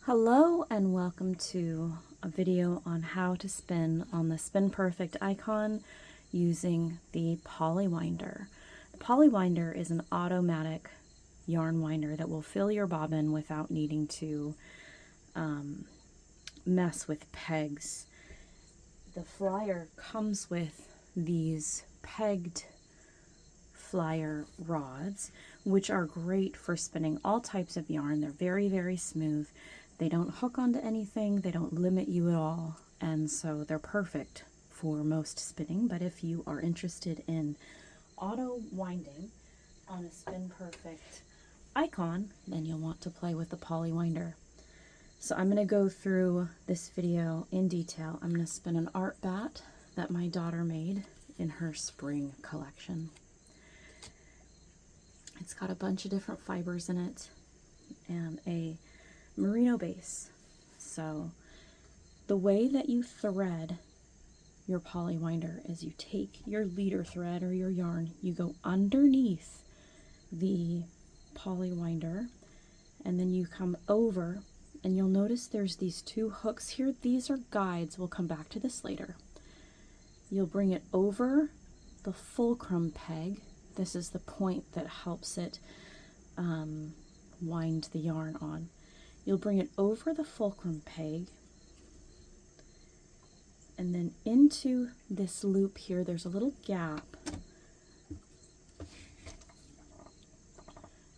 Hello and welcome to a video on how to spin on the SpinPerfect ICON using the Paulywinder. The Paulywinder is an automatic yarn winder that will fill your bobbin without needing to mess with pegs. The flyer comes with these pegged flyer rods, which are great for spinning all types of yarn. They're very, very smooth. They don't hook onto anything, they don't limit you at all, and so they're perfect for most spinning. But if you are interested in auto winding on a SpinPerfect ICON, then you'll want to play with the Paulywinder. So I'm going to go through this video in detail. I'm going to spin an art bat that my daughter made in her spring collection. It's got a bunch of different fibers in it and a merino base. So the way that you thread your Paulywinder is you take your leader thread or your yarn, you go underneath the Paulywinder, and then you come over, and you'll notice there's these two hooks here. These are guides. We'll come back to this later. You'll bring it over the fulcrum peg. This is the point that helps it wind the yarn on. You'll bring it over the fulcrum peg and then into this loop here. There's a little gap.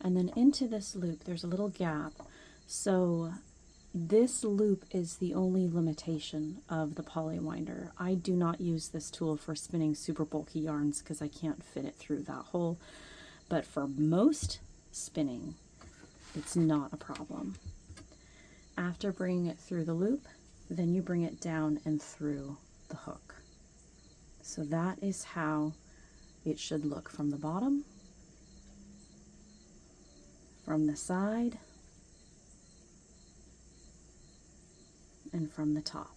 And then into this loop, there's a little gap. So this loop is the only limitation of the Paulywinder. I do not use this tool for spinning super bulky yarns because I can't fit it through that hole. But for most spinning, it's not a problem. After bringing it through the loop, then you bring it down and through the hook. So that is how it should look from the bottom, from the side, and from the top.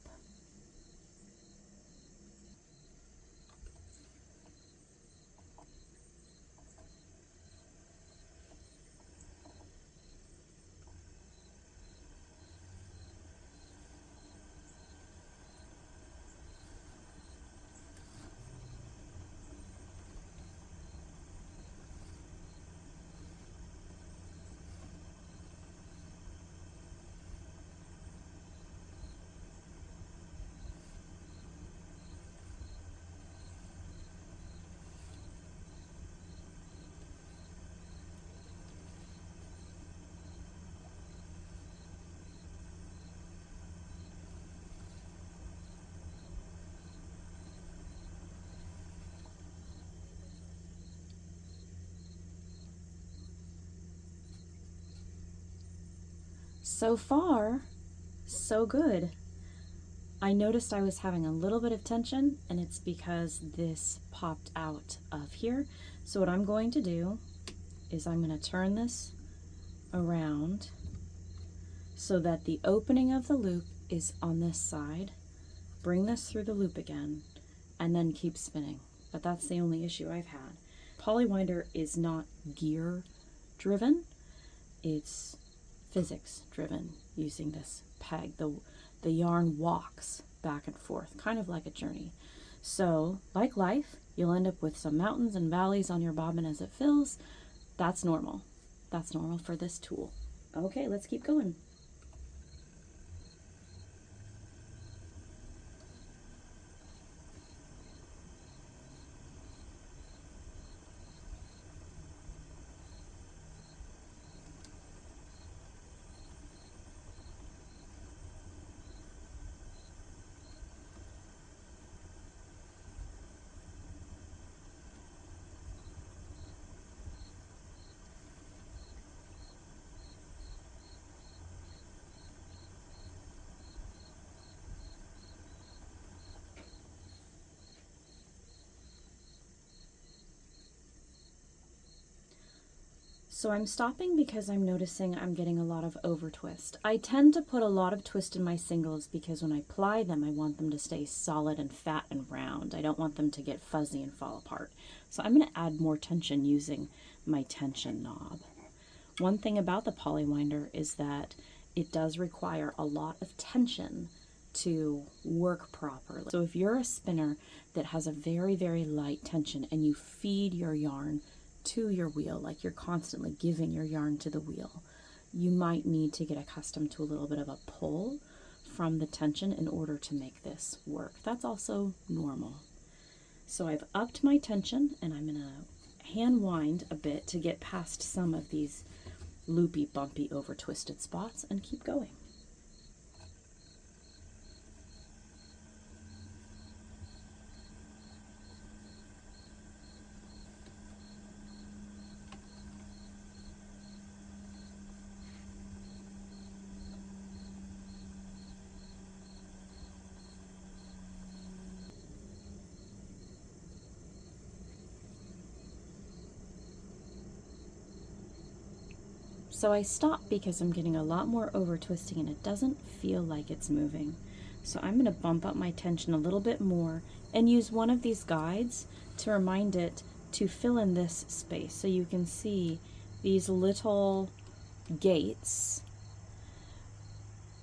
So far, so good. I noticed I was having a little bit of tension, and it's because this popped out of here. So what I'm going to do is I'm going to turn this around so that the opening of the loop is on this side. Bring this through the loop again, and then keep spinning. But that's the only issue I've had. Paulywinder is not gear driven. It's physics driven using this peg. The yarn walks back and forth, kind of like a journey. So, like life, you'll end up with some mountains and valleys on your bobbin as it fills. That's normal. That's normal for this tool. Okay, let's keep going. So I'm stopping because I'm noticing I'm getting a lot of over twist. I tend to put a lot of twist in my singles because when I ply them, I want them to stay solid and fat and round. I don't want them to get fuzzy and fall apart. So I'm going to add more tension using my tension knob. One thing about the Paulywinder is that it does require a lot of tension to work properly. So if you're a spinner that has a very, very light tension and you feed your yarn to your wheel, like you're constantly giving your yarn to the wheel, you might need to get accustomed to a little bit of a pull from the tension in order to make this work. That's also normal. So I've upped my tension and I'm gonna hand wind a bit to get past some of these loopy, bumpy, over twisted spots and keep going. So I stopped because I'm getting a lot more over twisting and it doesn't feel like it's moving. So I'm going to bump up my tension a little bit more and use one of these guides to remind it to fill in this space. So you can see these little gates.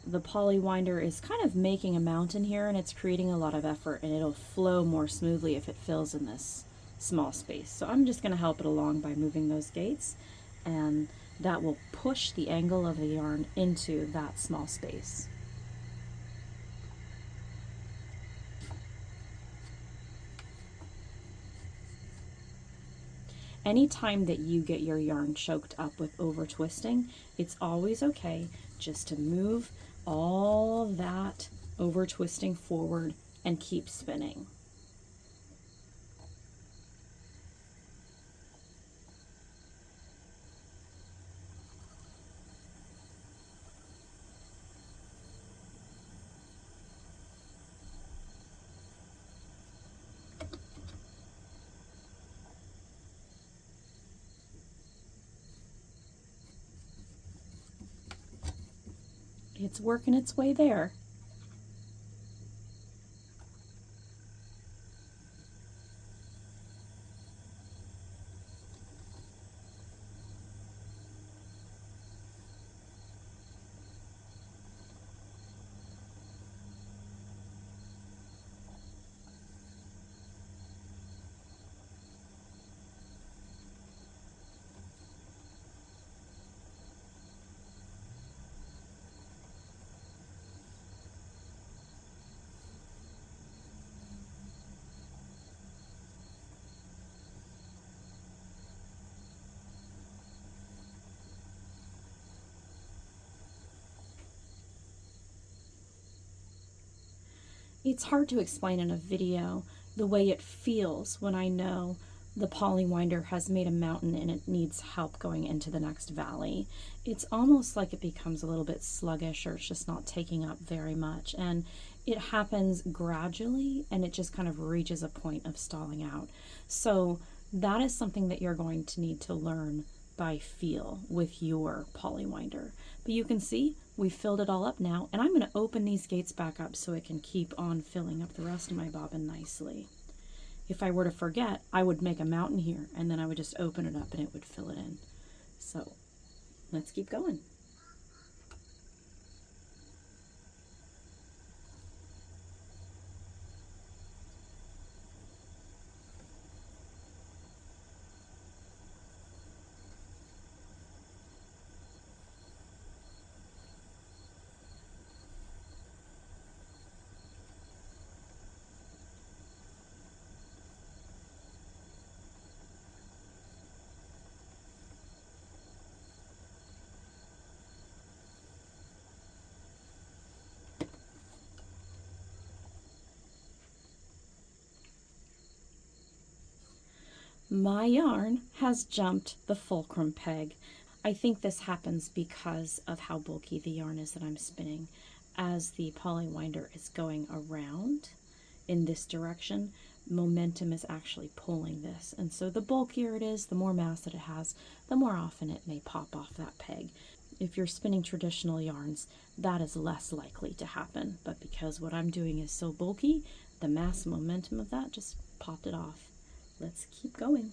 The Paulywinder is kind of making a mountain here and it's creating a lot of effort, and it'll flow more smoothly if it fills in this small space. So I'm just going to help it along by moving those gates, and that will push the angle of the yarn into that small space. Anytime that you get your yarn choked up with over twisting, it's always okay just to move all that over twisting forward and keep spinning. It's working its way there. It's hard to explain in a video the way it feels when I know the Paulywinder has made a mountain and it needs help going into the next valley. It's almost like it becomes a little bit sluggish, or it's just not taking up very much, and it happens gradually and it just kind of reaches a point of stalling out. So that is something that you're going to need to learn by feel with your Paulywinder. But you can see we filled it all up now, and I'm going to open these gates back up so it can keep on filling up the rest of my bobbin nicely. If I were to forget, I would make a mountain here and then I would just open it up and it would fill it in. So let's keep going. My yarn has jumped the fulcrum peg. I think this happens because of how bulky the yarn is that I'm spinning. As the Paulywinder is going around in this direction, momentum is actually pulling this. And so the bulkier it is, the more mass that it has, the more often it may pop off that peg. If you're spinning traditional yarns, that is less likely to happen. But because what I'm doing is so bulky, the mass and momentum of that just popped it off. Let's keep going.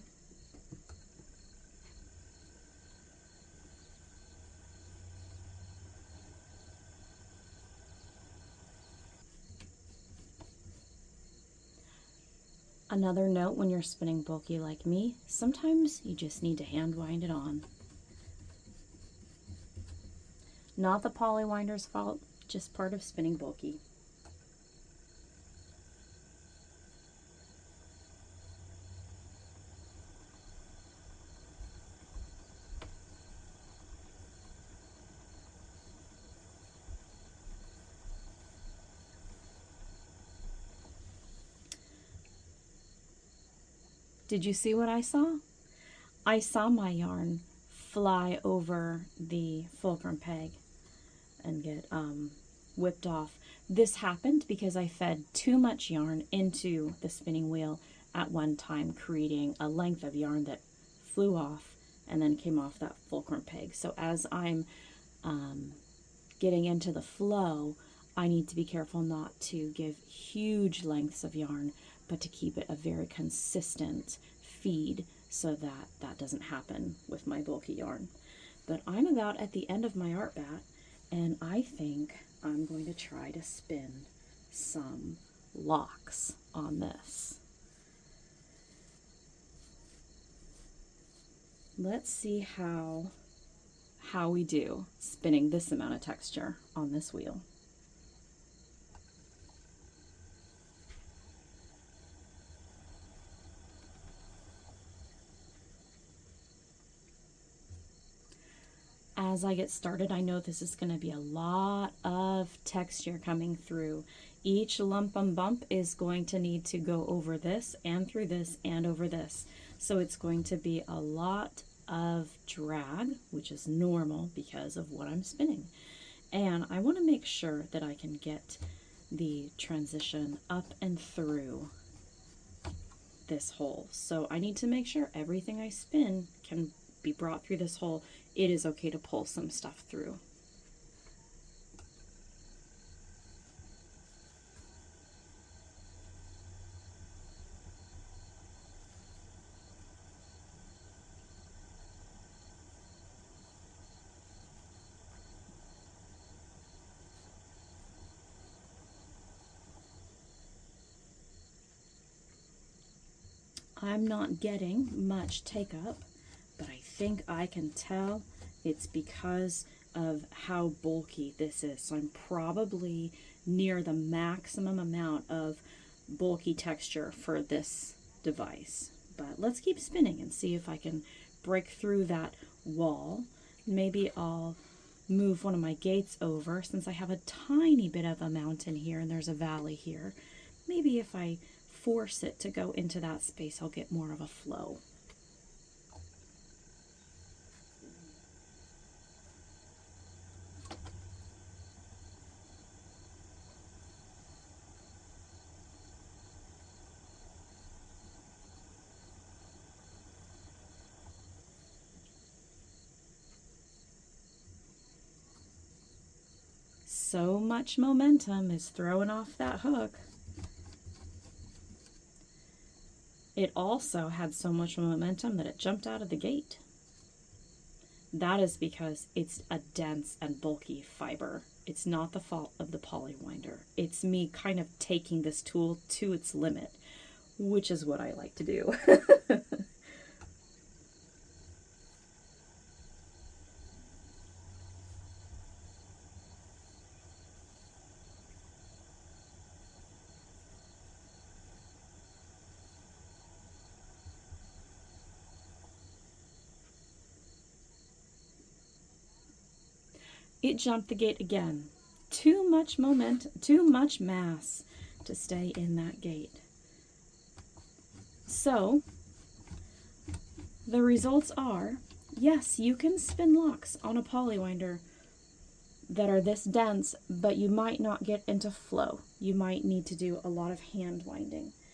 Another note when you're spinning bulky like me, sometimes you just need to hand wind it on. Not the Paulywinder's fault, just part of spinning bulky. Did you see what I saw? I saw my yarn fly over the fulcrum peg and get whipped off. This happened because I fed too much yarn into the spinning wheel at one time, creating a length of yarn that flew off and then came off that fulcrum peg. So as I'm getting into the flow, I need to be careful not to give huge lengths of yarn, but to keep it a very consistent feed so that that doesn't happen with my bulky yarn. But I'm about at the end of my art bat, and I think I'm going to try to spin some locks on this. Let's see how we do spinning this amount of texture on this wheel. As I get started, I know this is going to be a lot of texture coming through. Each lump and bump is going to need to go over this and through this and over this. So it's going to be a lot of drag, which is normal because of what I'm spinning. And I want to make sure that I can get the transition up and through this hole. So I need to make sure everything I spin can be brought through this hole. It is okay to pull some stuff through. I'm not getting much take up, but I think I can tell it's because of how bulky this is. So I'm probably near the maximum amount of bulky texture for this device. But let's keep spinning and see if I can break through that wall. Maybe I'll move one of my gates over, since I have a tiny bit of a mountain here and there's a valley here. Maybe if I force it to go into that space, I'll get more of a flow. So much momentum is throwing off that hook. It also had so much momentum that it jumped out of the gate. That is because it's a dense and bulky fiber. It's not the fault of the Paulywinder. It's me kind of taking this tool to its limit, which is what I like to do. It jumped the gate again. Too much mass to stay in that gate. So the results are, yes, you can spin locks on a Paulywinder that are this dense, but you might not get into flow. You might need to do a lot of hand winding.